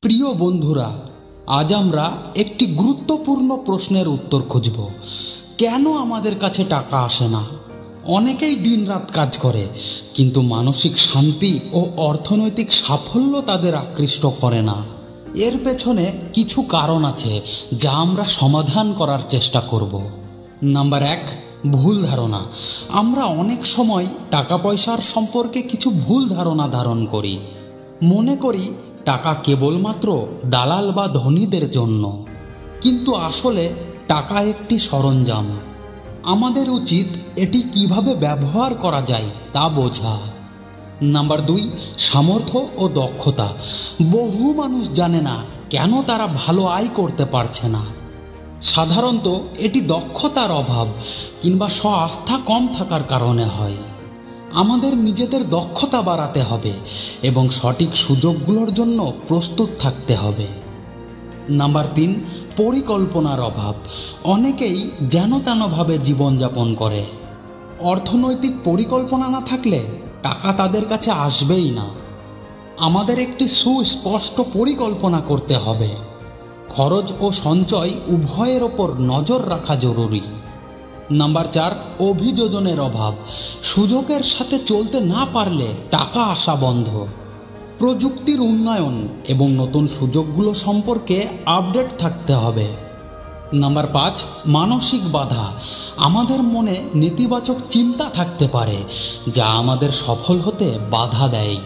প্রিয় বন্ধুরা, আজ আমরা একটি গুরুত্বপূর্ণ প্রশ্নের উত্তর খুঁজব। কেন আমাদের কাছে টাকা আসে না? অনেকেই দিনরাত কাজ করে, কিন্তু মানসিক শান্তি ও অর্থনৈতিক সাফল্য তাদের আকৃষ্ট করে না। এর পেছনে কিছু কারণ আছে যা আমরা সমাধান করার চেষ্টা করব। নাম্বার 1, ভুল ধারণা। আমরা অনেক সময় টাকা পয়সার সম্পর্কে কিছু ভুল ধারণা ধারণ করি। মনে করি টাকা কেবলমাত্র দালাল বা ধনীদের জন্য, কিন্তু আসলে টাকা একটি সরঞ্জাম। আমাদের উচিত এটি কিভাবে ব্যবহার করা যায় তা বোঝা। নাম্বার 2, সামর্থ্য ও দক্ষতা। বহু মানুষ জানে না কেন তারা ভালো আয় করতে পারছে না। সাধারণত এটি দক্ষতার অভাব কিংবা স্ব-আস্থা কম থাকার কারণে হয়। আমাদের নিজেদের দক্ষতা বাড়াতে হবে এবং সঠিক সুযোগগুলোর জন্য প্রস্তুত থাকতে হবে। নাম্বার 3, পরিকল্পনার অভাব। অনেকেই যেন তেনভাবে জীবনযাপন করে। অর্থনৈতিক পরিকল্পনা না থাকলে টাকা তাদের কাছে আসবেই না। আমাদের একটি সুস্পষ্ট পরিকল্পনা করতে হবে। খরচ ও সঞ্চয় উভয়ের ওপর নজর রাখা জরুরি। নাম্বার 4, অভিযোজনের অভাব। সুযোগের সাথে চলতে না পারলে টাকা আসা বন্ধ। প্রযুক্তির উন্নয়ন এবং নতুন সুযোগগুলো সম্পর্কে আপডেট থাকতে হবে। নাম্বার 5, মানসিক বাধা। আমাদের মনে নেতিবাচক চিন্তা থাকতে পারে যা আমাদের সফল হতে বাধা দেয়।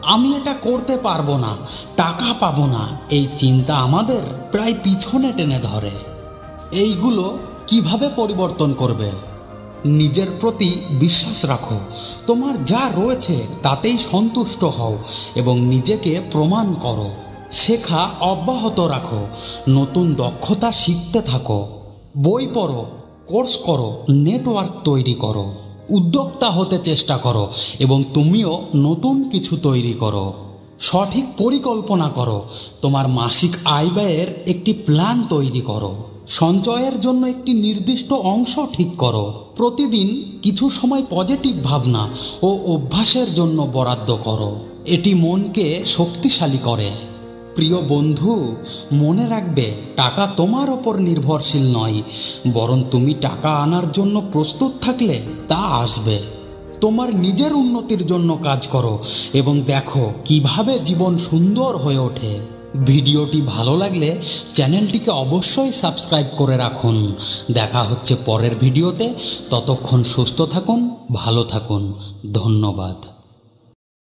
আমি এটা করতে পারবো না, টাকা পাবো না, এই চিন্তা আমাদের প্রায় পিছনে টেনে ধরে। এইগুলো কিভাবে পরিবর্তন করবে? নিজের প্রতি বিশ্বাস রাখো। তোমার যা রয়েছে তাতেই সন্তুষ্ট হও এবং নিজেকে প্রমাণ করো। শেখা অব্যাহত রাখো, নতুন দক্ষতা শিখতে থাকো। বই পড়ো, কোর্স করো, নেটওয়ার্ক তৈরি করো। উদ্যোক্তা হতে চেষ্টা করো এবং তুমিও নতুন কিছু তৈরি করো। সঠিক পরিকল্পনা করো। তোমার মাসিক আয় ব্যয়ের একটি প্ল্যান তৈরি করো। সঞ্চয়ের জন্য একটি নির্দিষ্ট অংশ ঠিক করো। প্রতিদিন কিছু সময় পজিটিভ ভাবনা ও অভ্যাসের জন্য বরাদ্দ করো। এটি মনকে শক্তিশালী করে। প্রিয় বন্ধু, মনে রাখবে, টাকা তোমার ওপর নির্ভরশীল নয়, বরং তুমি টাকা আনার জন্য প্রস্তুত থাকলে তা আসবে। তোমার নিজের উন্নতির জন্য কাজ করো এবং দেখো কিভাবে জীবন সুন্দর হয়ে ওঠে। ভিডিওটি ভালো লাগলে চ্যানেলটিকে অবশ্যই সাবস্ক্রাইব করে রাখুন। দেখা হচ্ছে পরের ভিডিওতে। ততক্ষণ সুস্থ থাকুন, ভালো থাকুন। ধন্যবাদ।